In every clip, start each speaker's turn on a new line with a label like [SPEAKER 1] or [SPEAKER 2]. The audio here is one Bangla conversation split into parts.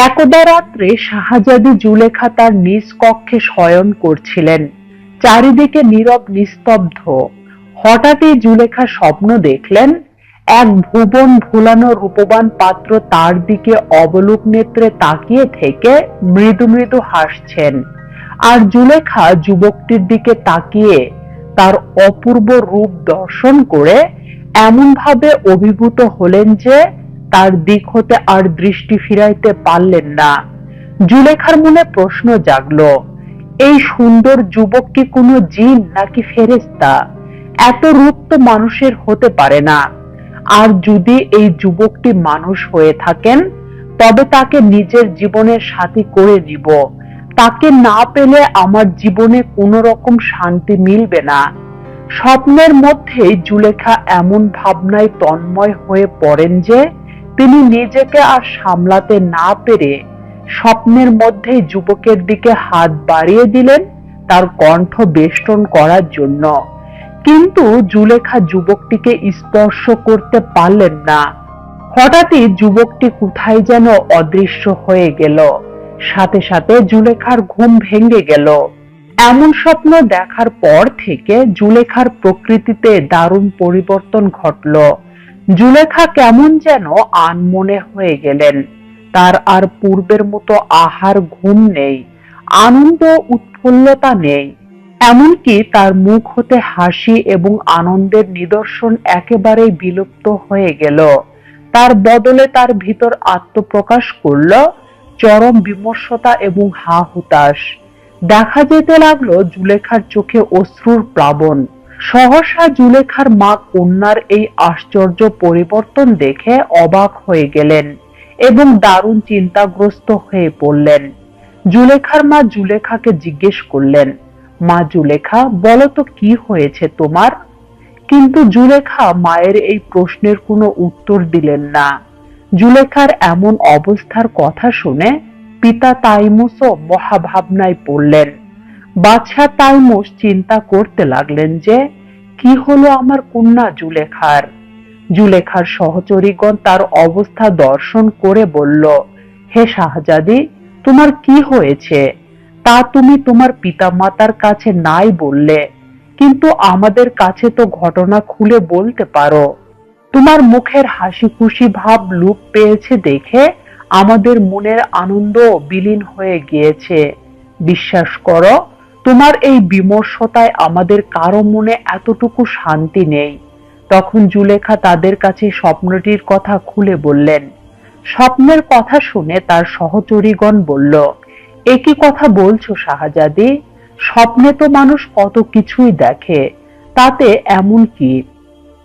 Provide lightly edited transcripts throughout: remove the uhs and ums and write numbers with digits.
[SPEAKER 1] একদা রাত্রে শাহজাদী জুলেখা তার নিজ কক্ষে শয়ন করছিলেন। চারিদিকে নীরব নিস্তব্ধ। হঠাৎই জুলেখা স্বপ্ন দেখলেন, এক ভুবন ভুলানো রূপবান পাত্র তার দিকে অবলোক নেত্রে তাকিয়ে থেকে মৃদু মৃদু হাসছেন। আর জুলেখা যুবকটির দিকে তাকিয়ে তার অপূর্ব রূপ দর্শন করে এমন ভাবে অভিভূত হলেন যে তার দিক হতে আর দৃষ্টি ফিরাইতে পারলেন না। জুলেখার মনে প্রশ্ন জাগলো, এই সুন্দর যুবক কি কোনো জিন নাকি ফেরেশতা? এত রূপ তো মানুষের হতে পারে না। আর যদি এই যুবকটি মানুষ হয়ে থাকেন, তবে তাকে নিজের জীবনের সাথী করে নিব। তাকে না পেলে আমার জীবনে কোনো রকম শান্তি মিলবে না। স্বপ্নের মধ্যেই জুলেখা এমন ভাবনায় তন্ময় হয়ে পড়েন যে তিনি নিজেকে আর সামলাতে না পেরে স্বপ্নের মধ্যেই যুবকের দিকে হাত বাড়িয়ে দিলেন তার কণ্ঠ বেষ্টন করার জন্য। কিন্তু জুলেখা যুবকটিকে স্পর্শ করতে পারলেন না। হঠাৎই যুবকটি কোথায় যেন অদৃশ্য হয়ে গেল। সাথে সাথে জুলেখার ঘুম ভেঙে গেল। এমন স্বপ্ন দেখার পর থেকে জুলেখার প্রকৃতিতে দারুণ পরিবর্তন ঘটল। জুলেখা কেমন যেন আনমনে হয়ে গেলেন। তার আর পূর্বের মতো আহার ঘুম নেই, আনন্দ উৎফুল্লতা নেই। এমনকি তার মুখ হতে হাসি এবং আনন্দের নিদর্শন একেবারেই বিলুপ্ত হয়ে গেল। তার বদলে তার ভিতর আত্মপ্রকাশ করল চরম বিমর্ষতা এবং হা হুতাশ। দেখা যেতে লাগলো জুলেখার চোখে অশ্রুর প্লাবন। সহসা জুলেখার মা কন্যার এই আশ্চর্য পরিবর্তন দেখে অবাক হয়ে গেলেন এবং দারুণ চিন্তাগ্রস্ত হয়ে পড়লেন। জুলেখার মা জুলেখাকে জিজ্ঞেস করলেন, মা জুলেখা, বলো তো কি হয়েছে তোমার? কিন্তু জুলেখা মায়ের এই প্রশ্নের কোনো উত্তর দিলেন না। জুলেখার এমন অবস্থার কথা শুনে পিতা তাইমুসও মহাভাবনায় পড়লেন। বাদশাহ তাইমুস চিন্তা করতে লাগলেন যে কি হলো আমার কন্যা জুলেখার। জুলেখার সহচরীগণ তার অবস্থা দর্শন করে বলল, হে শাহজাদি, তোমার কি হয়েছে তা তুমি তোমার পিতামাতার কাছে নাই বললে, কিন্তু আমাদের কাছে তো ঘটনা খুলে বলতে পারো। তোমার মুখের হাসি খুশি ভাব লোপ পেয়েছে দেখে আমাদের মনের আনন্দ বিলীন হয়ে গিয়েছে। বিশ্বাস করো, তোমার এই বিমর্ষতায় আমাদের কারো মনে এতটুকু শান্তি নেই। তখন জুলেখা তাদের কাছে স্বপ্নটির কথা খুলে বললেন। স্বপ্নের কথা শুনে তার সহচরীগণ বলল, একই কথা বলছো শাহজাদি? স্বপ্নে তো মানুষ কত কিছুই দেখে, তাতে এমন কি?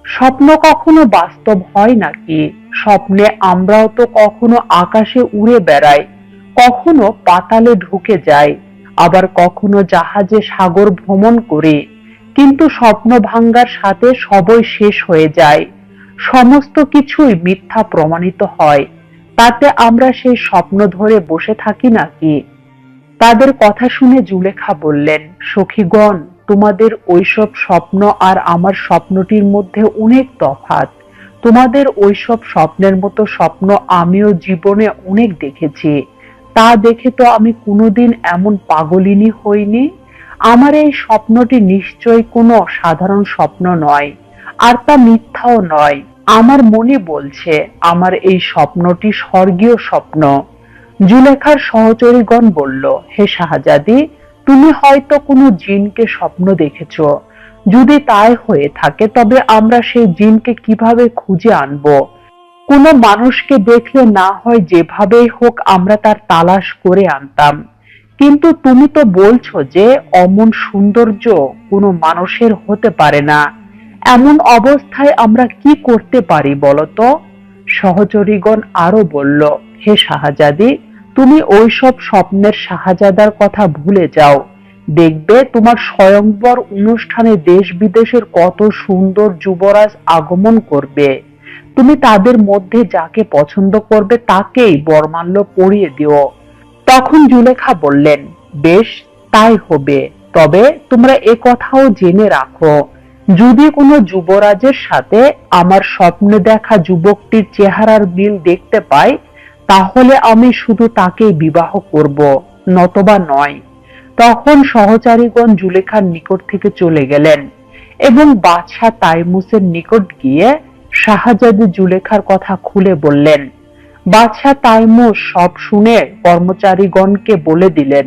[SPEAKER 1] স্বপ্ন কখনো বাস্তব হয় নাকি? স্বপ্নে আমরাও তো কখনো আকাশে উড়ে বেড়াই, কখনো পাতালে ঢুকে যাই, আবার কখনো জাহাজে সাগর ভ্রমণ করি। কিন্তু স্বপ্ন ভাঙ্গার সাথে সবই শেষ হয়ে যায়, সমস্ত কিছুই মিথ্যা প্রমাণিত হয়। তাতে আমরা সেই স্বপ্ন ধরে বসে থাকি নাকি? তাদের কথা শুনে জুলেখা বললেন, সখীগণ, তোমাদের ওইসব স্বপ্ন আর আমার স্বপ্নটির মধ্যে অনেক তফাৎ। তোমাদের ওইসব স্বপ্নের মতো স্বপ্ন আমিও জীবনে অনেক দেখেছি। তা দেখে তো আমি কোনোদিন এমন পাগলিনী হইনি। আমার এই স্বপ্নটি নিশ্চয়ই কোনো সাধারণ স্বপ্ন নয়, আর তা মিথ্যাও নয়। আমার মনে বলছে আমার এই স্বপ্নটি স্বর্গীয় স্বপ্ন। জুলেখার সহচরীগণ বলল, হে শাহজাদি, তুমি হয়তো কোনো জিনকে স্বপ্ন দেখেছ। যদি তাই হয়ে থাকে তবে আমরা সেই জিনকে কিভাবে খুঁজে আনবো? কোনো মানুষকে দেখলে না হয় যেভাবেই হোক আমরা তার তালাশ করে আনতাম, কিন্তু তুমি তো বলছো যে অমন সৌন্দর্য কোনো মানুষের হতে পারে না। এমন অবস্থায় আমরা কি করতে পারি বলতো? সহচরীগণ আরো বলল, হে শাহজাদি, তুমি ওইসব স্বপ্নের শাহজাদার কথা ভুলে যাও। দেখবে তোমার স্বয়ংবর অনুষ্ঠানে দেশ বিদেশের কত সুন্দর যুবরাজ আগমন করবে। তুমি তাদের মধ্যে যাকে পছন্দ করবে তাকেই বরমাল্য পরিয়ে দিও। তখন জুলেখা বললেন, বেশ, তাই হবে। তবে তোমরা এ কথাও জেনে রাখো, যদি কোনো যুবরাজের সাথে আমার স্বপ্নে দেখা যুবকটির চেহারার মিল দেখতে পাই, তাহলে আমি শুধু তাকেই বিবাহ করব, নতবা নয়। তখন সহচারীগণ জুলেখার নিকট থেকে চলে গেলেন এবং বাদশাহ তাইমুসের নিকট গিয়ে শাহজাদী জুলেখার কথা খুলে বললেন। বাদশাহ তাইমুস সব শুনে কর্মচারীগণকে বলে দিলেন,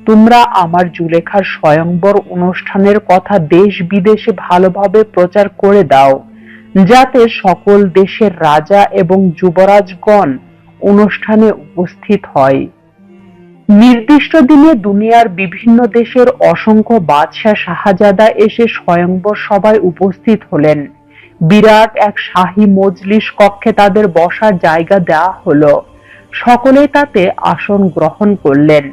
[SPEAKER 1] তোমরা আমার জুলেখার স্বয়ংবর অনুষ্ঠানের কথা দেশ বিদেশে ভালোভাবে প্রচার করে দাও, যাতে সকল দেশের রাজা এবং যুবরাজগণ অনুষ্ঠানে উপস্থিত হয়। নির্দিষ্ট দিনে দুনিয়ার বিভিন্ন দেশের অসংখ্য বাদশাহ শাহজাদা এসে স্বয়ংবর সভায় উপস্থিত হলেন। বিরাট এক শাহী মজলিস কক্ষে তাদের বসার জায়গা দেওয়া হলো। সকলেই তাতে আসন গ্রহণ করলেন।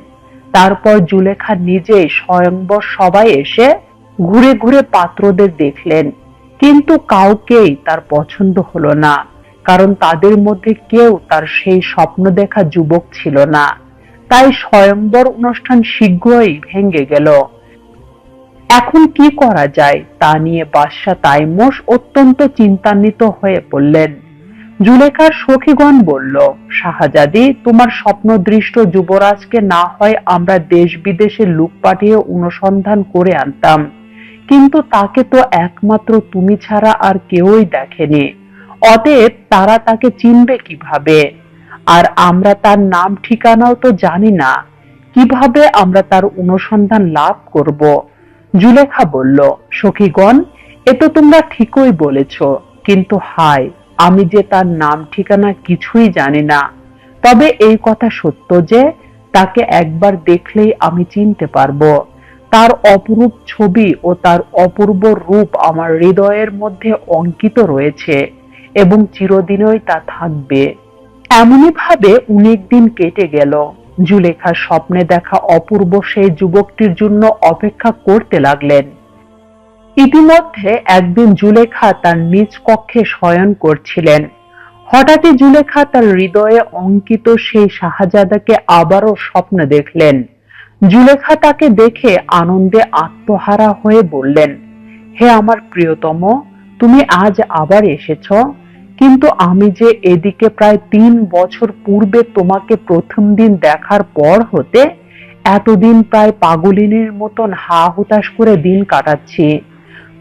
[SPEAKER 1] তারপর জুলেখা নিজেই স্বয়ংবর সভায় এসে ঘুরে ঘুরে পাত্রদের দেখলেন, কিন্তু কাউকেই তার পছন্দ হলো না, কারণ তাদের মধ্যে কেউ তার সেই স্বপ্ন দেখা যুবক ছিল না। তাই স্বয়ংবর অনুষ্ঠান শীঘ্রই ভেঙে গেল। এখন কি করা যায় তা নিয়ে বাদশাহ তাইমুস অত্যন্ত চিন্তান্বিত হয়ে পড়লেন। জুলেখার সখীগণ বলল, শাহজাদি, তোমার স্বপ্নদৃষ্ট যুবরাজকে না হয় আমরা দেশ বিদেশে লোক পাঠিয়ে অনুসন্ধান করে আনতাম, কিন্তু তাকে তো একমাত্র তুমি ছাড়া আর কেউই দেখেনি। অতএব তারা তাকে চিনবে কিভাবে? আর আমরা তার নাম ঠিকানাও তো জানি না, কিভাবে আমরা তার অনুসন্ধান লাভ করব? জুলেখা বলল, সখীগণ, এ তো তোমরা ঠিকই বলেছ, কিন্তু হায়, আমি যে তার নাম ঠিকানা কিছুই জানি না। তবে এই কথা সত্য যে তাকে একবার দেখলেই আমি চিনতে পারবো। তার অপরূপ ছবি ও তার অপূর্ব রূপ আমার হৃদয়ের মধ্যে অঙ্কিত রয়েছে এবং চিরদিনই তা থাকবে। এমনি ভাবে অনেক দিন কেটে গেল। জুলেখা স্বপ্নে দেখা অপূর্ব সেই যুবকটির জন্য অপেক্ষা করতে লাগলেন। ইতিমধ্যে একদিন জুলেখা তার নিজ কক্ষে শয়ন করছিলেন। হঠাৎই জুলেখা তার হৃদয়ে অঙ্কিত সেই শাহজাদাকে আবারও স্বপ্ন দেখলেন। জুলেখা তাকে দেখে আনন্দে আত্মহারা হয়ে বললেন, হে আমার প্রিয়তম, তুমি আজ আবার এসেছ। কিন্তু আমি যে এদিকে প্রায় 3 বছর পূর্বে তোমাকে প্রথম দিন দেখার পর হতে এতদিন প্রায় পাগলিনীর মতন হা হুতাশ করে দিন কাটাচ্ছি,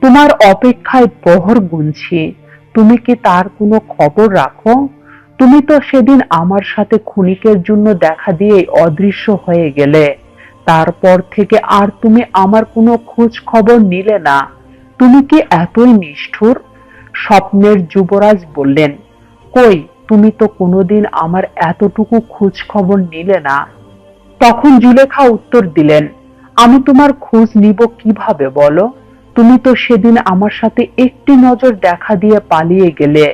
[SPEAKER 1] তোমার অপেক্ষায় প্রহর গুনছি। তুমি কি তার কোনো খবর রাখো? তুমি তো সেদিন আমার সাথে ক্ষণিকের জন্য দেখা দিয়ে অদৃশ্য হয়ে গেলে। তারপর থেকে আর তুমি আমার কোনো খোঁজ খবর নিলে না। তুমি কি এতই নিষ্ঠুর? স্বপ্নের যুবরাজ বললেন, কই, তুমি তো কোনোদিন আমার এতটুকু খোঁজ খবর নিলে না। তখন জুলেখা উত্তর দিলেন, আমি তোমার খোঁজ নিব কিভাবে বলো? তুমি তো সেদিন আমার সাথে একটি নজর দেখা দিয়ে পালিয়ে গেলে।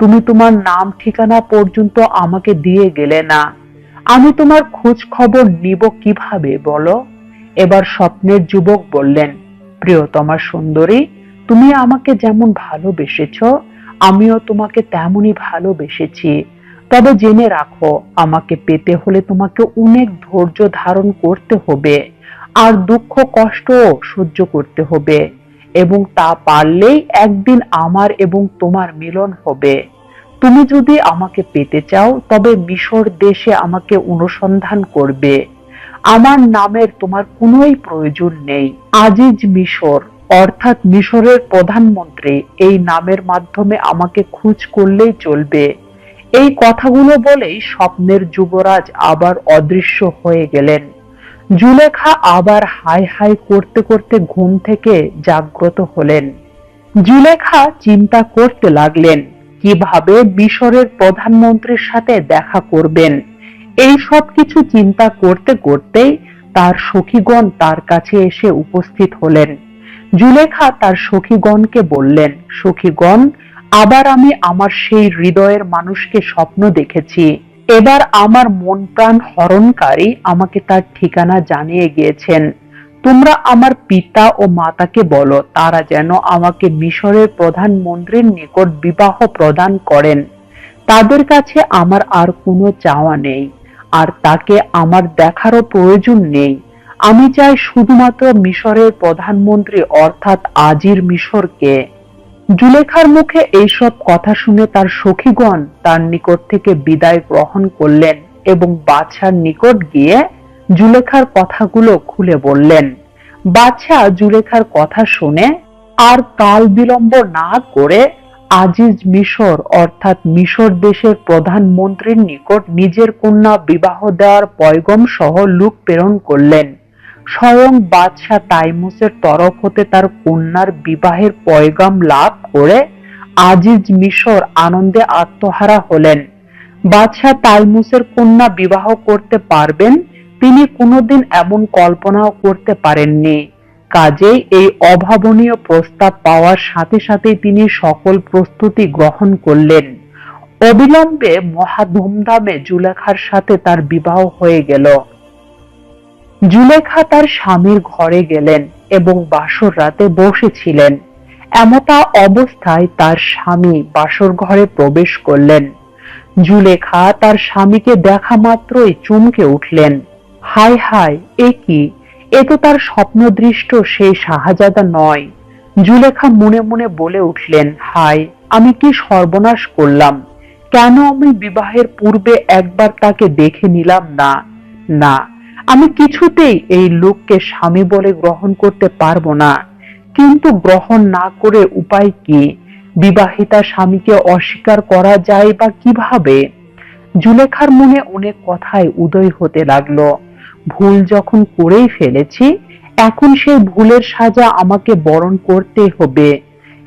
[SPEAKER 1] তুমি তোমার নাম ঠিকানা পর্যন্ত আমাকে দিয়ে গেলে না। আমি তোমার খোঁজ খবর নিব কিভাবে বলো? এবার স্বপ্নের যুবক বললেন, প্রিয়তমা সুন্দরী, তুমি আমাকে যেমন ভালোবেসেছ, আমিও তোমাকে তেমনই ভালোবেসেছি। তবে জেনে রাখো, আমাকে পেতে হলে তোমাকে অনেক ধৈর্য ধারণ করতে হবে, আর দুঃখ কষ্টও সহ্য করতে হবে, এবং তা পারলেই একদিন আমার এবং তোমার মিলন হবে। তুমি যদি আমাকে পেতে চাও তবে মিশর দেশে আমাকে অনুসন্ধান করবে। আমার নামের তোমার কোনোই প্রয়োজন নেই। আজিজ মিশর, অর্থাৎ মিশরের প্রধানমন্ত্রী, এই নামের মাধ্যমে আমাকে খোঁজ করলেই চলবে। এই কথাগুলো বলেই স্বপ্নের যুবরাজ আবার অদৃশ্য হয়ে গেলেন। জুলেখা আবার হাই হাই করতে করতে ঘুম থেকে জাগ্রত হলেন। জুলেখা চিন্তা করতে লাগলেন কিভাবে মিশরের প্রধানমন্ত্রীর সাথে দেখা করবেন। এই সব কিছু চিন্তা করতে করতেই তার সখীগণ তার কাছে এসে উপস্থিত হলেন। জুলেখা তার সখীগণকে বললেন, সখীগণ, আবার আমি আমার সেই হৃদয়ের মানুষকে স্বপ্ন দেখেছি। এবার আমার মন প্রাণ হরণকারী আমাকে তার ঠিকানা জানিয়ে গিয়েছেন। তোমরা আমার পিতা ও মাতাকে বলো তারা যেন আমাকে মিশরের প্রধানমন্ত্রীর নিকট বিবাহ প্রদান করেন। তাদের কাছে আমার আর কোনো চাওয়া নেই, আর তাকে আমার দেখারও প্রয়োজন নেই। আমি চাই শুধুমাত্র মিশরের প্রধানমন্ত্রী অর্থাৎ আজির মিশরকে। জুলেখার মুখে এইসব কথা শুনে তার সখীগণ তার নিকট থেকে বিদায় গ্রহণ করলেন এবং বাদশার নিকট গিয়ে জুলেখার কথাগুলো খুলে বললেন। বাদশা জুলেখার কথা শুনে আর কাল বিলম্ব না করে আজিজ মিশর অর্থাৎ মিশর দেশের প্রধানমন্ত্রীর নিকট নিজের কন্যা বিবাহ দেওয়ার পয়গম সহ লোক প্রেরণ করলেন। স্বয়ং বাদশাহ তাইমুসের তরফ হতে তার কন্যার বিবাহের পয়গাম লাভ করে আজিজ মিশর আনন্দে আত্মহারা হলেন। বাদশাহ তাইমুসের কন্যা বিবাহ করতে পারবেন তিনি কোনোদিন এমন কল্পনাও করতে পারেননি। কাজেই এই অভাবনীয় প্রস্তাব পাওয়ার সাথে সাথেই তিনি সকল প্রস্তুতি গ্রহণ করলেন। অবিলম্বে মহা ধুমধামে জুলেখার সাথে তার বিবাহ হয়ে গেল। জুলেখা তার স্বামীর ঘরে গেলেন এবং বাসর রাতে বসেছিলেন। এমতা অবস্থায় তার স্বামী বাসর ঘরে প্রবেশ করলেন। জুলেখা তার স্বামীকে দেখা মাত্রই চমকে উঠলেন। হায় হায়, এ কি! এ তো তার স্বপ্নদৃষ্ট সেই শাহজাদা নয়। জুলেখা মনে মনে বলে উঠলেন, হায়, আমি কি সর্বনাশ করলাম! কেন আমি বিবাহের পূর্বে একবার তাকে দেখে নিলাম না? না, আমি কিছুতেই এই লোককে স্বামী বলে গ্রহণ করতে পারবো না। কিন্তু গ্রহণ না করে উপায় কি? বিবাহিতা স্বামীকে অস্বীকার করা যায় বা কিভাবে? জুলেখার মনে অনেক কথাই উদয় হতে লাগলো। ভুল যখন করেই ফেলেছি, এখন সেই ভুলের সাজা আমাকে বরণ করতে হবে।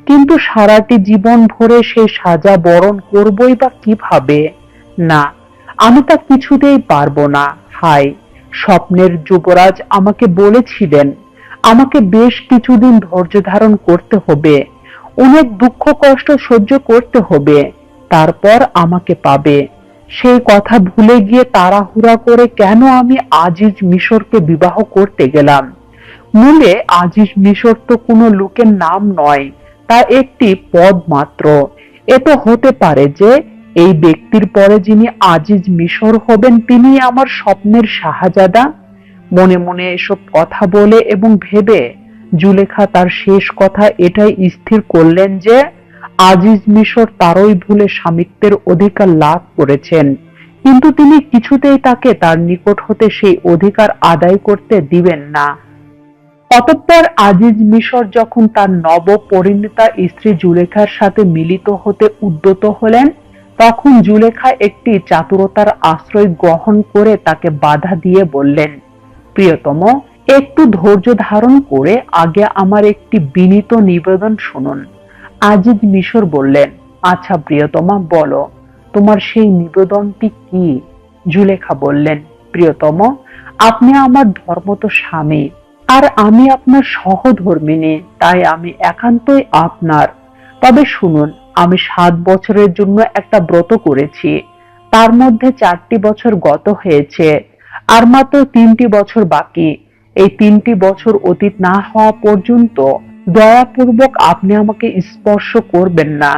[SPEAKER 1] কিন্তু সারাটি জীবন ভরে সেই সাজা বরণ করবই বা কিভাবে? না, আমি তা কিছুতেই পারবো না। হায়, স্বপ্নের যুবরাজ আমাকে বলেছিলেন আমাকে বেশ কিছুদিন ধৈর্য ধারণ করতে হবে, অনেক দুঃখ কষ্ট সহ্য করতে হবে, তারপর আমাকে পাবে। সেই কথা ভুলে গিয়ে তাড়াহুড়া করে কেন আমি আজিজ মিশরকে বিবাহ করতে গেলাম? মূলে আজিজ মিশর তো কোনো লোকের নাম নয়, তা একটি পদ মাত্র। এ তো হতে পারে যে এই ব্যক্তির পরে যিনি আজিজ মিশর হবেন তিনি আমার স্বপ্নের শাহজাদা। মনে মনে এসব কথা বলে এবং ভেবে জুলেখা তার শেষ কথা এটাই স্থির করলেন যে আজিজ মিশর তারই ভুলে স্বামিত্বের অধিকার লাভ করেছেন, কিন্তু তিনি কিছুতেই তাকে তার নিকট হতে সেই অধিকার আদায় করতে দিবেন না। অতঃপর আজিজ মিশর যখন তার নব পরিণীতা স্ত্রী জুলেখার সাথে মিলিত হতে উদ্যত হলেন, তখন জুলেখা একটি চাতুরতার আশ্রয় গ্রহণ করে তাকে বাধা দিয়ে বললেন, প্রিয়তম, একটু ধৈর্য ধারণ করে আগে আমার একটি বিনীত নিবেদন শুনুন। আজিজ মিশর বললেন, আচ্ছা প্রিয়তমা, বলো, তোমার সেই নিবেদনটি কি? জুলেখা বললেন, প্রিয়তম, আপনি আমার ধর্মত স্বামী আর আমি আপনার সহধর্মিণী, তাই আমি একান্তই আপনার। তবে শুনুন, আমি 7 বছরের জন্য একটা ব্রত করেছি। তার মধ্যে 4টি বছর গত হয়েছে, আর মাত্র 3টি বছর বাকি। এই 3টি বছর অতীত না হওয়া পর্যন্ত দয়াপূর্বক আপনি আমাকে স্পর্শ করবেন না।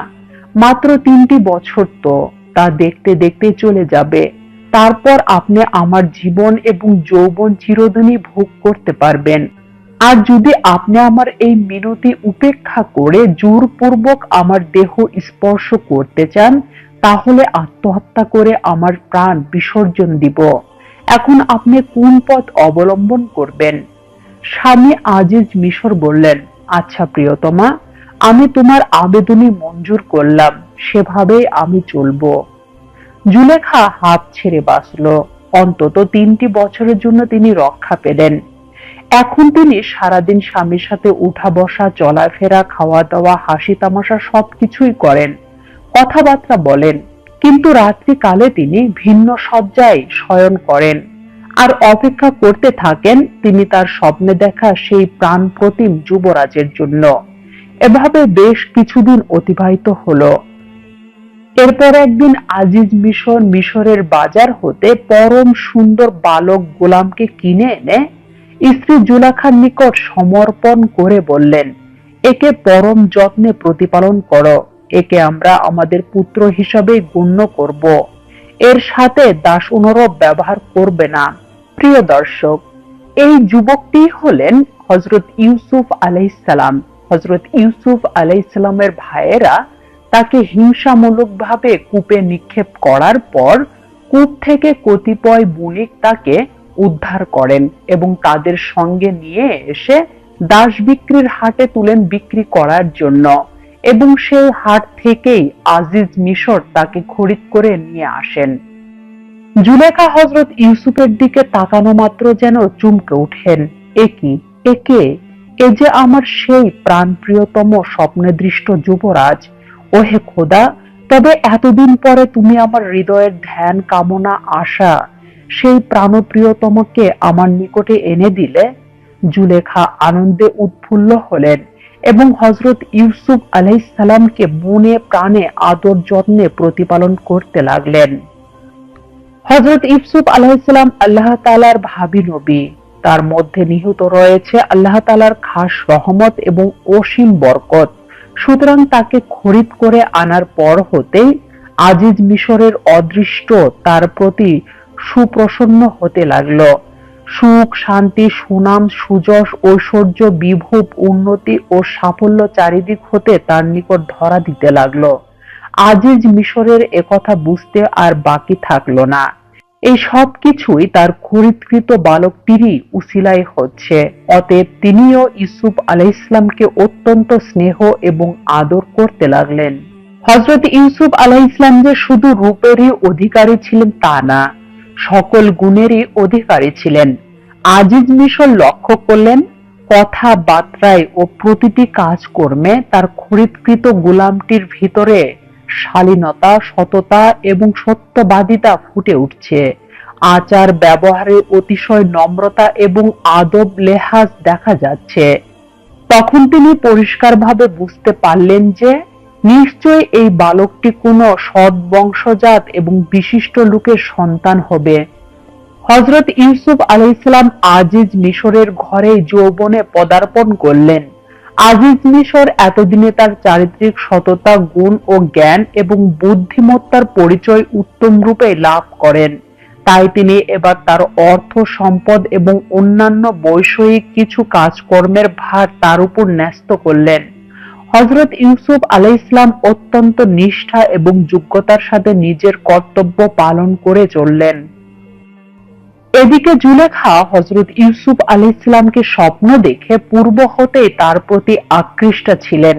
[SPEAKER 1] মাত্র 3টি বছর তো, তা দেখতে দেখতে চলে যাবে। তারপর আপনি আমার জীবন এবং যৌবন চিরদিনই ভোগ করতে পারবেন। আর যদি আপনি আমার এই মিনতি উপেক্ষা করে জোরপূর্বক আমার দেহ স্পর্শ করতে চান, তাহলে আত্মহত্যা করে আমার প্রাণ বিসর্জন দিব। এখন আপনি কোন পথ অবলম্বন করবেন? স্বামী আজিজ মিশর বললেন, আচ্ছা প্রিয়তমা, আমি তোমার আবেদনই মঞ্জুর করলাম, সেভাবেই আমি চলব। জুলেখা হাঁপ ছেড়ে বাঁচল। অন্তত 3টি বছরের জন্য তিনি রক্ষা পেলেন। এখন তিনি সারাদিন স্বামীর সাথে উঠা বসা, চলাফেরা, খাওয়া দাওয়া, হাসি তামাশা সবকিছুই করেন, কথাবার্তা বলেন। কিন্তু রাত্রিকালে তিনি ভিন্ন শয্যায় শয়ন করেন আর অপেক্ষা করতে থাকেন তিনি তার স্বপ্নে দেখা সেই প্রাণ প্রতিম যুবরাজের জন্য। এভাবে বেশ কিছুদিন অতিবাহিত হলো। এরপর একদিন আজিজ মিশর মিশরের বাজার হতে পরম সুন্দর বালক গোলামকে কিনে এনে স্ত্রী জুলেখার নিকট সমর্পণ করে বললেন, একে পরম যত্নে প্রতিপালন করো, একে আমরা আমাদের পুত্র হিসাবে গণ্য করব। এর সাথে দাস অনুরূপ ব্যবহার করবে না। প্রিয় দর্শক, এই যুবকটি হলেন হযরত ইউসুফ আলাইহিস সালাম। হযরত ইউসুফ আলাইহিস সালামের ভাইয়েরা তাকে হিংসামূলকভাবে কূপে নিক্ষেপ করার পর কূপ থেকে কতিপয় বণিক তাকে উদ্ধার করেন এবং তাদের সঙ্গে নিয়ে এসে দাস বিক্রির হাটে তুলেন বিক্রি করার জন্য, এবং সেই হাট থেকেই আজিজ মিশর তাকে খরিদ করে নিয়ে আসেন। জুলেখা হযরত ইউসুফের দিকে তাকানো মাত্র যেন চমকে উঠেন। একে এ যে আমার সেই প্রাণপ্রিয়তম স্বপ্নদৃষ্ট যুবরাজ। ওহে খোদা, তবে এতদিন পরে তুমি আমার হৃদয়ের ধ্যান কামনা আশা সেই প্রাণপ্রিয়তমকে আমার নিকটে এনে দিলে। জুলেখা আনন্দে উৎফুল্ল হলেন এবং হযরত ইউসুফ আলাইহিস সালামকে মনে প্রাণে আদর যত্নে প্রতিপালন করতে লাগলেন। হযরত ইউসুফ আলাইহিস সালাম আল্লাহ তাআলার ভাবী নবী, তার মধ্যে নিহিত রয়েছে আল্লাহ তাআলার খাস রহমত এবং অসীম বরকত। সুতরাং তাকে খরিদ করে আনার পর হতেই আজিজ মিশরের অদৃষ্ট তার প্রতি সুপ্রসন্ন হতে লাগলো। সুখ, শান্তি, সুনাম, সুযশ, ঐশ্বর্য, বিভব, উন্নতি ও সাফল্য চারিদিক হতে তার নিকট ধরা দিতে লাগলো। আজিজ মিশরের একথা বুঝতে আর বাকি থাকলো না। এই সব কিছুই তার খরিদকৃত বালকটিরই উসিলায় হচ্ছে। অতএব তিনিও ইউসুফ আলাইহিস সালামকে অত্যন্ত স্নেহ এবং আদর করতে লাগলেন। হযরত ইউসুফ আলাইহিস সালাম যে শুধু রূপেরই অধিকারী ছিলেন তা না, সকল গুণেরই অধিকারী ছিলেন। আজিজ মিশর লক্ষ্য করলেন কথাবার্তায় ও প্রতিটি কাজকর্মে তার খরিদকৃত গোলামটির ভিতরে শালীনতা, সততা এবং সত্যবাদিতা ফুটে উঠছে। আচার ব্যবহারে অতিশয় নম্রতা এবং আদব লেহাজ দেখা যাচ্ছে। তখন তিনি পরিষ্কারভাবে বুঝতে পারলেন যে নিশ্চয় এই বালকটি কোনো সৎ বংশজাত এবং বিশিষ্ট লোকের সন্তান হবে। হযরত ইউসুফ আলাইহিস সালাম আজিজ মিশরের ঘরে যৌবনে পদার্পণ করলেন। আজিজ মিশর এতদিনে তার চারিত্রিক সততা, গুণ ও জ্ঞান এবং বুদ্ধিমত্তার পরিচয় উত্তম রূপে লাভ করেন। তাই তিনি এবার তার অর্থ সম্পদ এবং অন্যান্য বৈষয়িক কিছু কাজকর্মের ভার তার উপর ন্যস্ত করলেন। হযরত ইউসুফ আলাইহিস সালাম অত্যন্ত নিষ্ঠা এবং যোগ্যতার সাথে নিজের কর্তব্য পালন করে চললেন। এদিকে জুলেখা হযরত ইউসুফ আলাইহিস সালামকে স্বপ্ন দেখে পূর্ব হতেই তার প্রতি আকৃষ্ট ছিলেন।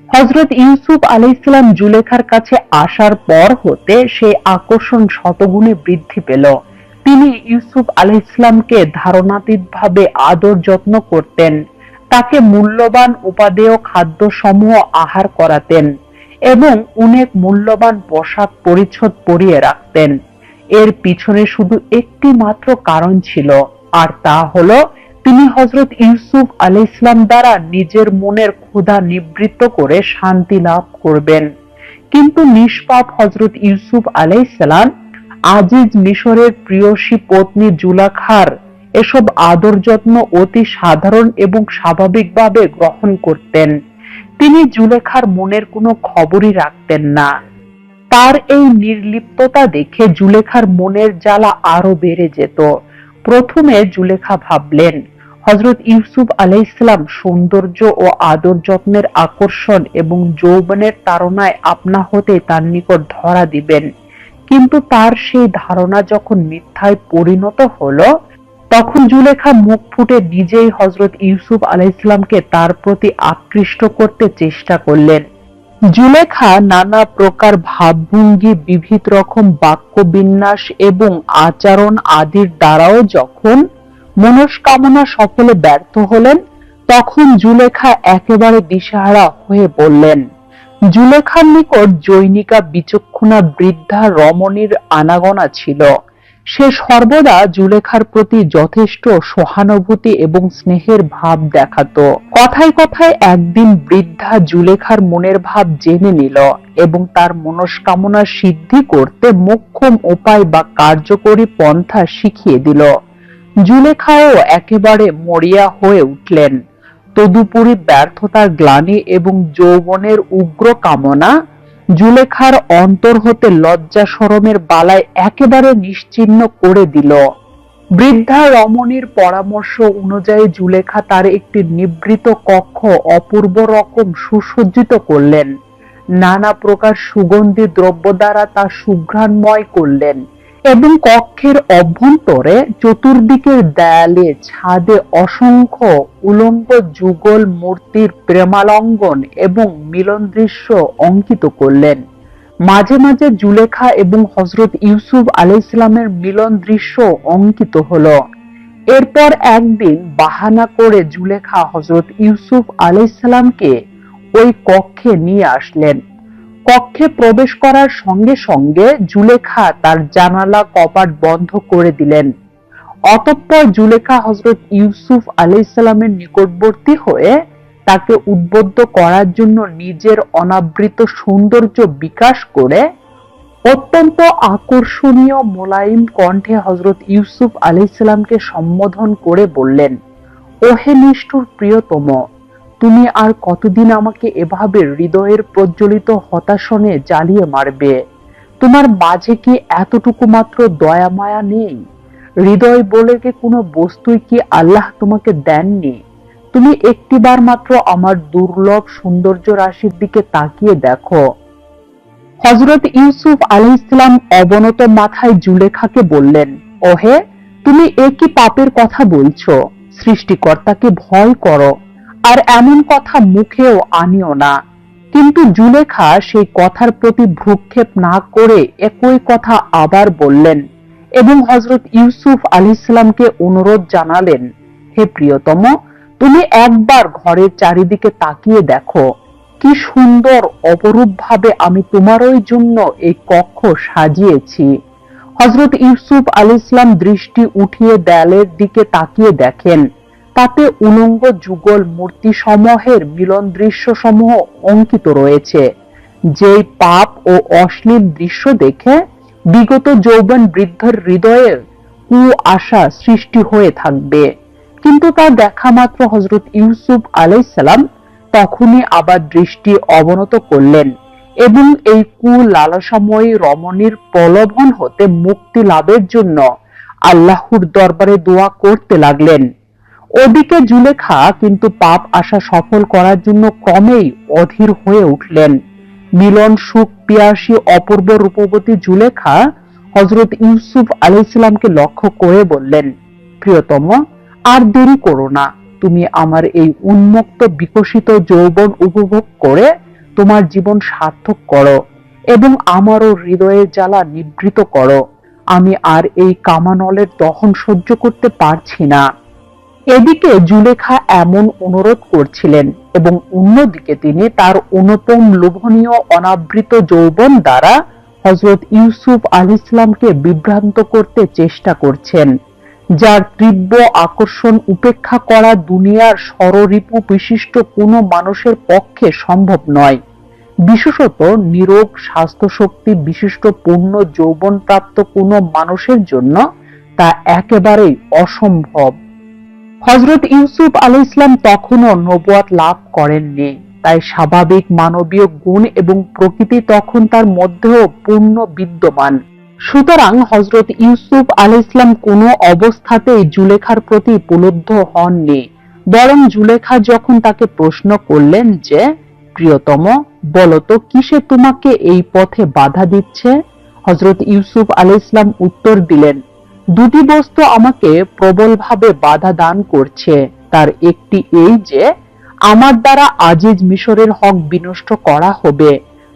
[SPEAKER 1] হযরত ইউসুফ আলাইহিস সালাম জুলেখার কাছে আসার পর হতে সেই আকর্ষণ শতগুণে বৃদ্ধি পেল। তিনি ইউসুফ আলাইহিস সালামকে ধারণাতীতভাবে আদর যত্ন করতেন, তাকে মূল্যবান উপাদেয় খাদ্য সমূহ আহার করাতেন এবং অনেক মূল্যবান পোশাক পরিচ্ছদ পরিয়ে রাখতেন। এর পিছনে শুধু একটি মাত্র কারণ ছিল, আর তা হলো তিনি হযরত ইউসুফ আলাইহিস সালাম দ্বারা নিজের মনের ক্ষুধা নিবৃত্ত করে শান্তি লাভ করবেন। কিন্তু নিষ্পাপ হযরত ইউসুফ আলাইহিস সালাম আজিজ মিশরের প্রিয়সী পত্নী জুলেখার এসব আদর যত্ন অতি সাধারণ এবং স্বাভাবিকভাবে গ্রহণ করতেন। তিনি জুলেখার মনের কোনো খবরই রাখতেন না। তার এই নির্লিপ্ততা দেখে জুলেখার মনের জ্বালা আরো বেড়ে যেত। প্রথমে জুলেখা ভাবলেন হযরত ইউসুফ আলাইহিস সালাম সৌন্দর্য ও আদর যত্নের আকর্ষণ এবং যৌবনের তাড়নায় আপনা হতে তার নিকট ধরা দিবেন। কিন্তু তার সেই ধারণা যখন মিথ্যায় পরিণত হলো, তখন জুলেখা মুখ ফুটে নিজেই হযরত ইউসুফ আলাইহিস সালামকে তার প্রতি আকৃষ্ট করতে চেষ্টা করলেন। জুলেখা নানা প্রকার ভাবভঙ্গি, বিবিধ রকম বাক্যবিন্যাস এবং আচরণ আদির দ্বারাও যখন মনস্কামনা সফলে ব্যর্থ হলেন, তখন জুলেখা একেবারে দিশেহারা হয়ে পড়লেন। জুলেখার নিকট জৈনিকা বিচক্ষণা বৃদ্ধা রমণীর আনাগোনা ছিল। সে সর্বদা জুলেখার প্রতি যথেষ্ট সহানুভূতি এবং স্নেহের ভাব দেখাতো। কথায় কথায় একদিন বৃদ্ধা জুলেখার মনের ভাব জেনে নিল এবং তার মনস্কামনা সিদ্ধি করতে মোক্ষম উপায় বা কার্যকরী পন্থা শিখিয়ে দিল। জুলেখাও একেবারে মরিয়া হয়ে উঠলেন। তদুপরি ব্যর্থতার গ্লানি এবং যৌবনের উগ্র কামনা জুলেখার অন্তর হতে লজ্জা শরমের বালাই একেবারে নিশ্চিহ্ন করে দিল। বৃদ্ধা রমণীর পরামর্শ অনুযায়ী জুলেখা তার একটি নিভৃত কক্ষ অপূর্ব রকম সুসজ্জিত করলেন। নানা প্রকার সুগন্ধি দ্রব্য দ্বারা তা সুঘ্রাণময় করলেন এবং কক্ষের অভ্যন্তরে চতুর্দিকের দেয়ালে ছাদে অসংখ্য উলঙ্গ যুগল মূর্তির প্রেমালঙ্ঘন এবং মিলন দৃশ্য অঙ্কিত করলেন। মাঝে মাঝে জুলেখা এবং হযরত ইউসুফ আলাইহিসসালামের মিলন দৃশ্য অঙ্কিত হলো। এরপর একদিন বাহানা করে জুলেখা হযরত ইউসুফ আলাইহিসসালামকে ওই কক্ষে নিয়ে আসলেন। কক্ষে প্রবেশ করার সঙ্গে সঙ্গে জুলেখা তার জানালা কপাট বন্ধ করে দিলেন। অতঃপর জুলেখা হযরত ইউসুফ আলাইহিসসালামের নিকটবর্তী হয়ে তাকে উদ্বুদ্ধ করার জন্য নিজের অনাবৃত সৌন্দর্য বিকাশ করে অত্যন্ত আকর্ষণীয় মোলায়েম কণ্ঠে হযরত ইউসুফ আলাইহিসসালামকে সম্বোধন করে বললেন, ওহে নিষ্ঠুর প্রিয়তম, তুমি আর কতদিন আমাকে এভাবে হৃদয়ের প্রজ্বলিত হতাশনে জ্বালিয়ে মারবে? তোমার মাঝে কি এতটুকু মাত্র দয়া মায়া নেই? হৃদয় বলে কি কোনো বস্তুই কি আল্লাহ তোমাকে দেননি? তুমি একটিবার মাত্র আমার দুর্লভ সৌন্দর্য রাশির দিকে তাকিয়ে দেখো। হযরত ইউসুফ আলাইহিসসালাম অবনত মাথায় জুলেখাকে বললেন, ওহে, তুমি একই পাপের কথা বলছো। সৃষ্টিকর্তাকে ভয় করো আর এমন কথা মুখেও আনিও না। কিন্তু জুলেখা সেই কথার প্রতি ভ্রুক্ষেপ না করে একই কথা আবার বললেন এবং হযরত ইউসুফ আলাইহিসসালামকে অনুরোধ জানালেন, হে প্রিয়তম, তুমি একবার ঘরের চারিদিকে তাকিয়ে দেখো, কি সুন্দর অপরূপ ভাবে আমি তোমারই জন্য এই কক্ষ সাজিয়েছি। হযরত ইউসুফ আলাইহিসসালাম দৃষ্টি উঠিয়ে দেয়ালের দিকে তাকিয়ে দেখেন, তাতে উলঙ্গ যুগল মূর্তি সমূহের মিলন দৃশ্য সমূহ অঙ্কিত রয়েছে। যেই পাপ ও অশ্লীল দৃশ্য দেখে বিগত যৌবন বৃদ্ধর হৃদয়ে কুআশা সৃষ্টি হয়ে থাকবে, কিন্তু তা দেখা মাত্র হযরত ইউসুফ আলাইহিসসালাম তখনই আবার দৃষ্টি অবনত করলেন এবং এই কুলালসাময়ী রমণীর প্রলোভন হতে মুক্তি লাভের জন্য আল্লাহর দরবারে দোয়া করতে লাগলেন। ওদিকে জুলেখা কিন্তু পাপ আশা সফল করার জন্য ক্রমেই অধীর হয়ে উঠলেন। মিলন সুখ পিয়াসী অপূর্ব রূপবতী জুলেখা হযরত ইউসুফ আলাইহিসসালামকে লক্ষ্য করে বললেন, প্রিয়তম, আর দেরি করো না। তুমি আমার এই উন্মুক্ত বিকশিত যৌবন উপভোগ করে তোমার জীবন সার্থক করো এবং আমারও হৃদয়ের জ্বালা নিবৃত করো। আমি আর এই কামানলের দহন সহ্য করতে পারছি না। এদিকে জুলেখা এমন অনুরোধ করছিলেন এবং অন্যদিকে তিনি তার অনুপম লোভনীয় অনাবৃত যৌবন দ্বারা হযরত ইউসুফ আলাইহিসসালামকে বিভ্রান্ত করতে চেষ্টা করছেন, যার তীব্র আকর্ষণ উপেক্ষা করা দুনিয়ার ষড়রিপু বিশিষ্ট কোনো মানুষের পক্ষে সম্ভব নয়। বিশেষত নিরোগ স্বাস্থ্য শক্তি বিশিষ্ট পূর্ণ যৌবন প্রাপ্ত কোনো মানুষের জন্য তা একেবারেই অসম্ভব। হযরত ইউসুফ আলাইহিসসালাম তখনও নবুয়ত লাভ করেননি, তাই স্বাভাবিক মানবীয় গুণ এবং প্রকৃতি তখন তার মধ্যেও পূর্ণ বিদ্যমান। সুতরাং হযরত ইউসুফ আলাইহিসসালাম কোনো অবস্থাতেই জুলেখার প্রতি প্রলুব্ধ হননি, বরং জুলেখা যখন তাকে প্রশ্ন করলেন যে, প্রিয়তম, বলতো কিসে তোমাকে এই পথে বাধা দিচ্ছে? হযরত ইউসুফ আলাইহিসসালাম উত্তর দিলেন, দুটি বস্তু আমাকে প্রবলভাবে বাধা দান করছে। তার একটি এই যে আমার দ্বারা আজিজ মিশরের হক বিনষ্ট করা হবে।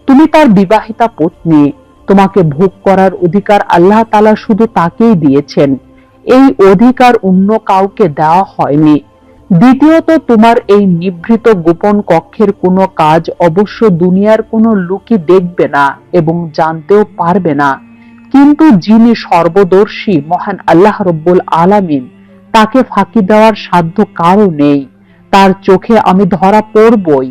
[SPEAKER 1] তুমি তার বিবাহিতা পত্নী, তোমাকে ভোগ করার অধিকার আল্লাহ তাআলা শুধু তাকেই দিয়েছেন, এই অধিকার অন্য কাউকে দেওয়া হয়নি। দ্বিতীয়ত, তোমার এই নিভৃত গোপন কক্ষের কোনো কাজ অবশ্য দুনিয়ার কোনো লোকই দেখবে না এবং জানতেও পারবে না, কিন্তু যিনি সর্বদর্শী মহান আল্লাহ রব্বুল আলামিন, তাকে ফাঁকি দেওয়ার সাধ্য কারও নেই। তার চোখে আমি ধরা পড়বই।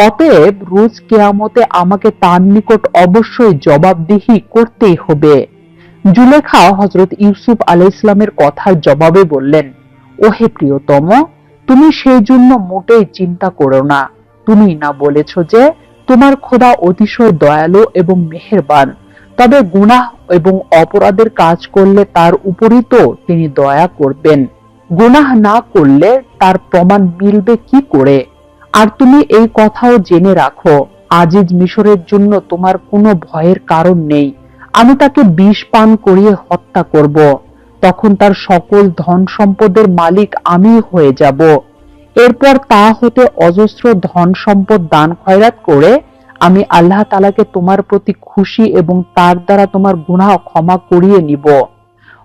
[SPEAKER 1] অতএব রোজ কিয়ামতে আমাকে তার নিকট অবশ্যই জবাবদিহি করতেই হবে। জুলেখা হযরত ইউসুফ আলাইহিসসালামের কথার জবাবে বললেন, ওহে প্রিয়তম, তুমি সেই জন্য মোটেই চিন্তা করো না। তুমি না বলেছ যে তোমার খোদা অতিশয় দয়ালু এবং মেহেরবান, তবে গুনাহ এবং অপরাধের কাজ করলে তার উপরই তো তিনি দয়া করবেন। গুনাহ না করলে তার প্রমাণ মিলবে কি করে? আর তুমি এই কথাও জেনে রাখো, আজিজ মিশরের জন্য তোমার কোনো ভয়ের কারণ নেই। আমি তাকে বিষ পান করিয়ে হত্যা করব, তখন তার সকল ধন সম্পদের মালিক আমি হয়ে যাব। এরপর তা হতে অজস্র ধন সম্পদ দান খয়রাত করে আমি আল্লাহ তাআলাকে তোমার প্রতি খুশি এবং তার দ্বারা তোমার গুনাহ ক্ষমা করিয়ে নিব।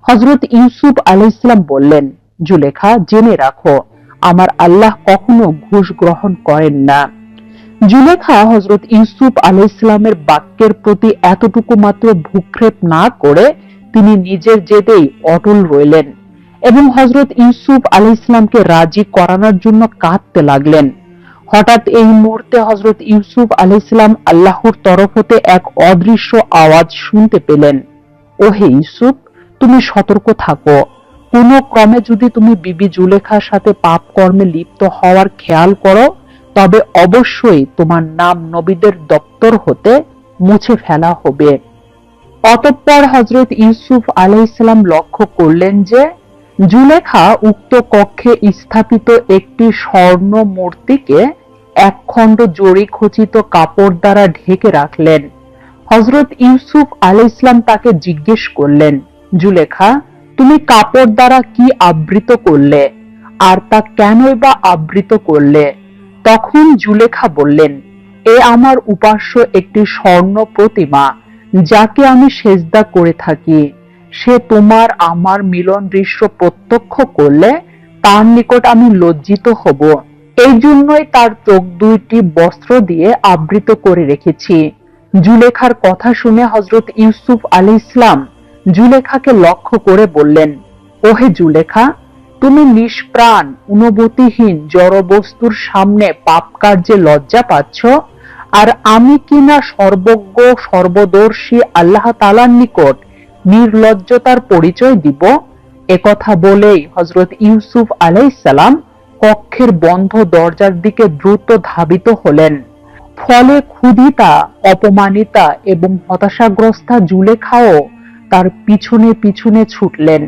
[SPEAKER 1] হযরত ইউসুফ আলাইহিস সালাম বললেন, জুলেখা, জেনে রাখো, আমার আল্লাহ কখনো ঘুষ গ্রহণ করেন না। জুলেখা হযরত ইউসুফ আলাইহিস সালামের বাক্যের প্রতি এতটুকু মাত্র ভ্রুক্ষেপ না করে তিনি নিজের জেদেই অটল রইলেন এবং হযরত ইউসুফ আলাইহিস সালামকে রাজি করানোর জন্য কাঁদতে লাগলেন। হঠাৎ এই মুহূর্তে হযরত ইউসুফ আলাইহিস সালাম আল্লাহর তরফ হতে এক অদৃশ্য আওয়াজ শুনতে পেলেন। ওহে ইউসুফ, তুমি সতর্ক থাকো। কোনো ক্রমে যদি তুমি বিবি জুলেখার সাথে পাপ কর্মে লিপ্ত হওয়ার খেয়াল করো, তবে অবশ্যই তোমার নাম নবীদের দপ্তর হতে মুছে ফেলা হবে। অতঃপর হযরত ইউসুফ আলাইহিস সালাম লক্ষ্য করলেন যে জুলেখা উক্ত কক্ষে স্থাপিত একটি স্বর্ণ মূর্তিকে একখণ্ড জরি খচিত কাপড় দ্বারা ঢেকে রাখলেন। হযরত ইউসুফ আলাইহিস সালাম তাকে জিজ্ঞেস করলেন, জুলেখা, তুমি কাপড় দ্বারা কি আবৃত করলে, আর তা কেনই বা আবৃত করলে? তখন জুলেখা বললেন, এ আমার উপাস্য একটি স্বর্ণ প্রতিমা, যাকে আমি সেজদা করে থাকি। সে তোমার আমার মিলন দৃশ্য প্রত্যক্ষ করলে তার নিকট আমি লজ্জিত হব। এই জন্যই তার চোখ দুইটি বস্ত্র দিয়ে আবৃত করে রেখেছি। জুলেখার কথা শুনে হযরত ইউসুফ আলাইহিস সালাম জুলেখাকে লক্ষ্য করে বললেন, ওহে জুলেখা, তুমি নিষ্প্রাণ অনুভূতিহীন জড় বস্তুর সামনে পাপ কার্যে লজ্জা পাচ্ছ, আর আমি কিনা সর্বজ্ঞ সর্বদর্শী আল্লাহ তাআলার নিকট নির্লজ্জতার পরিচয় দিব? একথা বলেই হযরত ইউসুফ আলাইহিস সালাম কক্ষের বন্ধ দরজার দিকে দ্রুত ধাবিত হলেন। ফলে ক্ষুধিতা, অপমানিতা এবং হতাশাগ্রস্তা জুলেখাও তার পিছনে পিছনে ছুটলেন।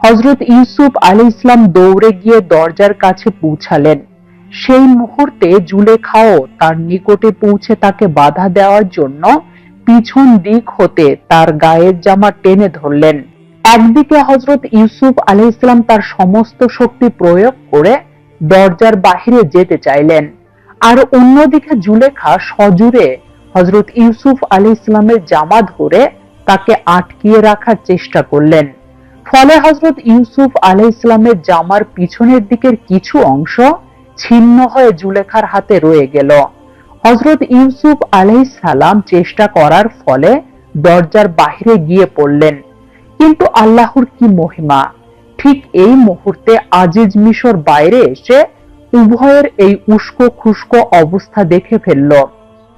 [SPEAKER 1] হযরত ইউসুফ আলাইহিস সালাম দৌড়ে গিয়ে দরজার কাছে পৌঁছালেন। সেই মুহূর্তে জুলেখাও তার নিকটে পৌঁছে তাকে বাধা দেওয়ার জন্য পিছন দিক হতে তার গায়ের জামা টেনে ধরলেন। একদিকে হযরত ইউসুফ আলাইহিস সালাম তার সমস্ত শক্তি প্রয়োগ করে দরজার বাহিরে যেতে চাইলেন, আর অন্যদিকে জুলেখা সজোরে হযরত ইউসুফ আলাইহিস সালামের জামা ধরে তাকে আটকিয়ে রাখার চেষ্টা করলেন। ফলে হযরত ইউসুফ আলাইহিস সালামের জামার পিছনের দিকের কিছু অংশ ছিন্ন হয়ে জুলেখার হাতে রয়ে গেল। হযরত ইউসুফ আলাইহিস সালাম চেষ্টা করার ফলে দরজার বাহিরে গিয়ে পড়লেন। কিন্তু আল্লাহর কি মহিমা! ঠিক এই মুহূর্তে আজিজ মিশর বাইরে এসে উভয়ের এই উস্কো খুস্কো অবস্থা দেখে ফেলল।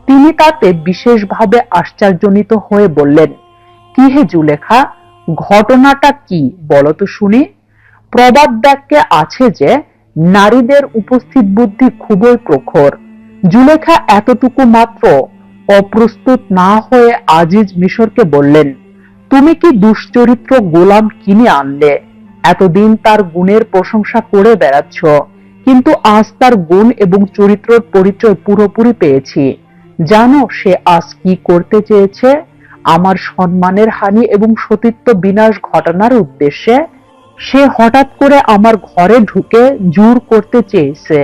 [SPEAKER 1] তিনি তাতে বিশেষভাবে আশ্চর্যান্বিত হয়ে বললেন, কি হে জুলেখা, ঘটনাটা কি বলো তো শুনি। প্রবাদ বাক্যে আছে যে নারীদের উপস্থিত বুদ্ধি খুবই প্রখর। জুলেখা এতটুকু মাত্র অপ্রস্তুত না হয়ে আজিজ মিশরকে বললেন, তুমি কি দুশ্চরিত্র গোলাম কিনে আনলে? এতদিন তার গুণের প্রশংসা করে বেড়াচ্ছ, কিন্তু আজ তার গুণ এবং চরিত্রের পরিচয় পুরোপুরি পেয়েছি। জানো সে আজ কি করতে চেয়েছে? আমার সম্মানের হানি এবং সতীত্ব বিনাশ ঘটানোর উদ্দেশ্যে সে হঠাৎ করে আমার ঘরে ঢুকে জোর করতে চেয়েছে।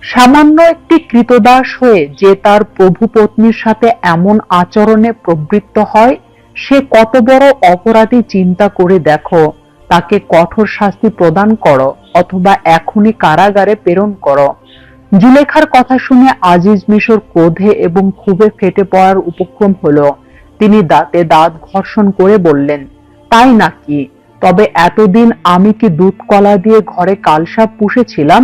[SPEAKER 1] সামান্য একটি কৃতদাস হয়ে যে তার প্রভু পত্নীর সাথে এমন আচরণে প্রবৃত্ত হয়, সে কত বড় অপরাধী চিন্তা করে দেখো। তাকে কঠোর শাস্তি প্রদান করো অথবা এখনই কারাগারে প্রেরণ করো। জুলেখার কথা শুনে আজিজ মিশর ক্রোধে এবং ক্ষোভে ফেটে পড়ার উপক্রম হলো। তিনি দাঁতে দাঁত ঘর্ষণ করে বললেন, তাই নাকি? তবে এতদিন আমি কি দুধ কলা দিয়ে ঘরে কালসাপ পুষেছিলাম?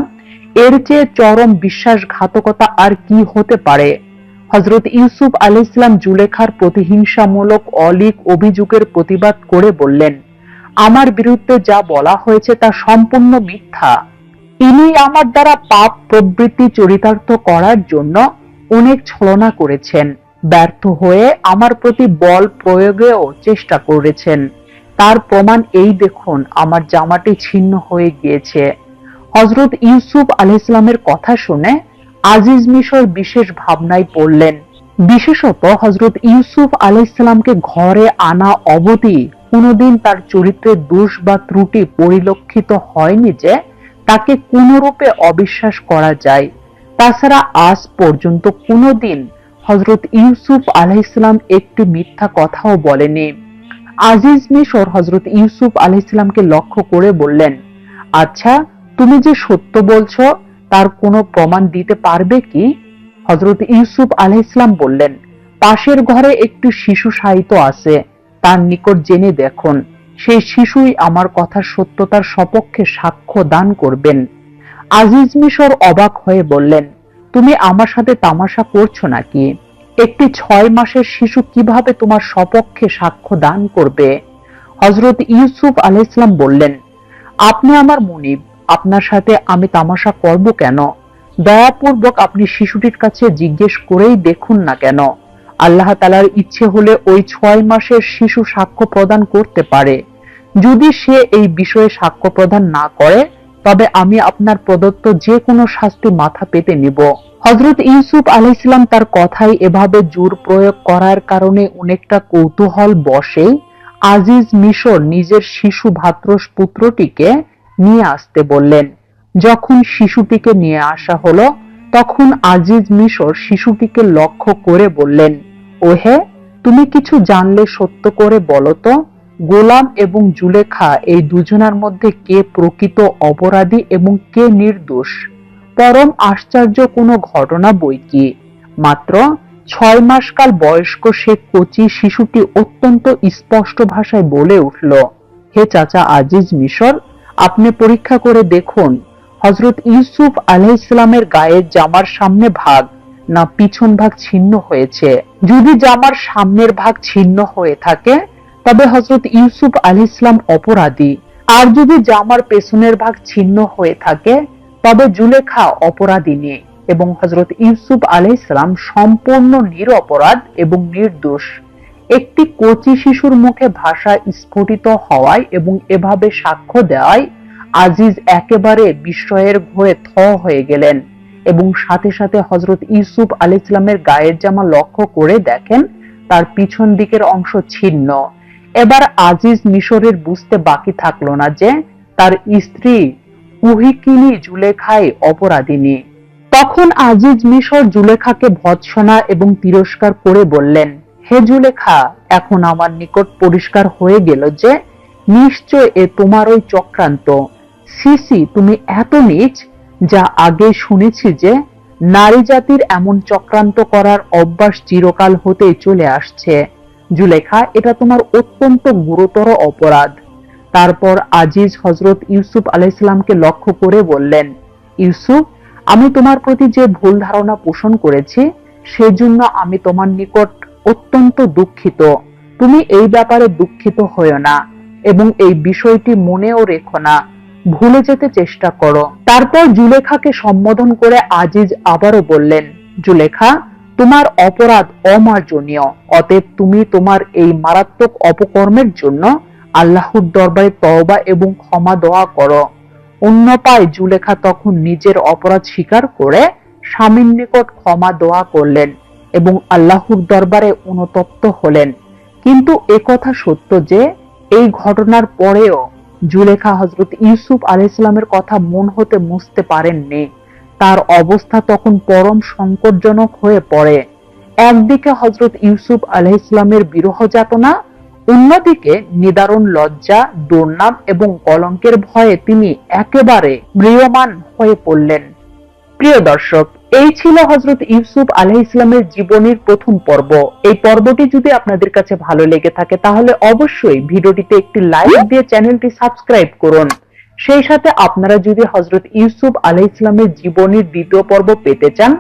[SPEAKER 1] এর চেয়ে চরম বিশ্বাসঘাতকতা আর কি হতে পারে? হযরত ইউসুফ আলাইহিস সালাম জুলেখার প্রতিহিংসামূলক অলীক অভিযোগের প্রতিবাদ করে বললেন, আমার বিরুদ্ধে যা বলা হয়েছে তা সম্পূর্ণ মিথ্যা। ইনি আমার দ্বারা পাপ প্রবৃত্তি চরিতার্থ করার জন্য অনেক ছলনা করেছেন। ব্যর্থ হয়ে আমার প্রতি বল প্রয়োগেও চেষ্টা করেছেন। তার প্রমাণ এই দেখুন, আমার জামাটি ছিন্ন হয়ে গিয়েছে। হযরত ইউসুফ আলাইহিসসালামের কথা শুনে আজিজ মিশর বিশেষ ভাবনায় পড়লেন। বিশেষত হযরত ইউসুফ আলাইহিসসালামকে ঘরে আনা অবধি কোনোদিন তার চরিত্রে দোষ বা ত্রুটি পরিলক্ষিত হয়নি যে তাকে কোনরূপে অবিশ্বাস করা যায়। তাছাড়া আজ পর্যন্ত কোনোদিন হযরত ইউসুফ আলাইহিসসালাম একটি মিথ্যা কথাও বলেনি। আজিজ মিশর হযরত ইউসুফ আলাইহিসসালামকে লক্ষ্য করে বললেন, আচ্ছা, তুমি যে সত্য বলছো তার কোনো প্রমাণ দিতে পারবে কি? হযরত ইউসুফ আলাইহিসসালাম বললেন, পাশের ঘরে একটি শিশু শায়িত আছে, তার নিকট জেনে দেখুন, সেই শিশুই আমার কথার সত্যতার সপক্ষে সাক্ষ্য দান করবেন। আজিজ মিশর অবাক হয়ে বললেন, তুমি আমার সাথে তামাশা করছো নাকি? একটি 6 মাসের শিশু কিভাবে তোমার সপক্ষে সাক্ষ্য দান করবে? হযরত ইউসুফ আলাইহিসসালাম বললেন, আপনি আমার মুনিব, আপনার সাথে আমি তামাশা করব কেন? দয়াপূর্বক আপনি শিশুটির কাছে জিজ্ঞেস করেই দেখুন না কেন। আল্লাহ তাআলার ইচ্ছে হলে ওই 6 মাসের শিশু সাক্ষ্য প্রদান করতে পারে। যদি সে এই বিষয়ে সাক্ষ্য প্রদান না করে, তবে আমি আপনার প্রদত্ত যে কোনো শাস্তি মাথা পেতে নিব। হযরত ইউসুফ আলাইহিসসালাম তার কথায় এভাবে জোর প্রয়োগ করার কারণে অনেকটা কৌতূহল বশে আজিজ মিশর নিজের শিশু ভাত্রস পুত্রটিকে নিয়ে আসতে বললেন। যখন শিশুটিকে নিয়ে আসা হলো, তখন আজিজ মিশর শিশুটিকে লক্ষ্য করে বললেন, ওহে, তুমি কিছু জানলে সত্য করে বলো তো, গোলাম এবং জুলেখা এই দুজনের মধ্যে কে প্রকৃত অপরাধী এবং কে নির্দোষ? পরম আশ্চর্য কোনো ঘটনা বই কি! মাত্র 6 মাসকাল বয়স্ক সে কচি শিশুটি অত্যন্ত স্পষ্ট ভাষায় বলে উঠল, হে চাচা আজিজ মিশর, আপনি পরীক্ষা করে দেখুন, হযরত ইউসুফ আলাইহিসসালামের গায়ের জামার সামনে ভাগ না পিছন ভাগ ছিন্ন হয়েছে। যদি জামার সামনের ভাগ ছিন্ন হয়ে থাকে, তবে হযরত ইউসুফ আলাইহিসসালাম অপরাধী, আর যদি জামার পেছনের ভাগ ছিন্ন হয়ে থাকে, তবে জুলেখা অপরাধিনী এবং হযরত ইউসুফ আলাইহিসসালাম সম্পূর্ণ নিরপরাধ এবং নির্দোষ। একটি কচি শিশুর মুখে ভাষা স্ফুটিত হওয়ায় এবং এভাবে সাক্ষ্য দেওয়ায় আজিজ একেবারে বিস্ময়ের ঘোরে থ হয়ে গেলেন এবং সাথে সাথে হযরত ইউসুফ আলাইহিসসালামের গায়ের জামা লক্ষ্য করে দেখেন তার পিছন দিকের অংশ ছিন্ন। এবার আজিজ মিশরের বুঝতে বাকি থাকলো না যে তার স্ত্রী কুহিকিনী জুলেখাই অপরাধিনী। তখন আজিজ মিশর জুলেখাকে ভর্ৎসনা এবং তিরস্কার করে বললেন, হে জুলেখা, এখন আমার নিকট পরিষ্কার হয়ে গেল যে নিশ্চয় এ তোমারই চক্রান্ত। সিসি, তুমি এত নীচ! যা আগে শুনেছি যে নারী জাতির এমন চক্রান্ত করার অভ্যাস চিরকাল হতেই চলে আসছে। জুলেখা, এটা তোমার অত্যন্ত গুরুতর অপরাধ। তারপর আজিজ হযরত ইউসুফ আলাইহিসসালামকে লক্ষ্য করে বললেন, ইউসুফ, আমি তোমার প্রতি যে ভুল ধারণা পোষণ করেছি সেজন্য আমি তোমার নিকট অত্যন্ত দুঃখিত। তুমি এই ব্যাপারে দুঃখিত হয়ো না এবং এই বিষয়টি মনেও রেখো না, ভুলে যেতে চেষ্টা করো। তারপর জুলেখাকে সম্বোধন করে আজিজ আবারও বললেন, জুলেখা, তোমার অপরাধ অমার্জনীয়, অতএব তুমি তোমার এই মারাত্মক অপকর্মের জন্য আল্লাহর দরবারে তওবা এবং ক্ষমা দোয়া করো। অন্য পায় জুলেখা তখন নিজের অপরাধ স্বীকার করে স্বামীর নিকট ক্ষমা দোয়া করলেন এবং আল্লাহর দরবারে অনুতপ্ত হলেন। কিন্তু একথা সত্য যে এই ঘটনার পরেও জুলেখা হযরত ইউসুফ আলাইহিসসালামের কথা মন হতে মুছতে পারেননি। তার অবস্থা তখন পরম সংকটজনক হয়ে পড়ে। একদিকে হযরত ইউসুফ আলাইহিসসালামের বিরহ যাতনা, অন্যদিকে নিদারুণ লজ্জা, দুর্নাম এবং কলঙ্কের ভয়ে তিনি একেবারে ম্রিয়মাণ হয়ে পড়লেন। প্রিয় দর্শক, এই ছিল হযরত ইউসুফ আলাইহিসসালামের জীবনীর প্রথম পর্ব। এই পর্বটি যদি আপনাদের কাছে ভালো লেগে থাকে তাহলে অবশ্যই ভিডিওটিতে একটি লাইক দিয়ে চ্যানেলটি সাবস্ক্রাইব করুন। সেই সাথে আপনারা যদি হযরত ইউসুফ আলাইহিসসালামের জীবনীর দ্বিতীয় পর্ব পেতে চান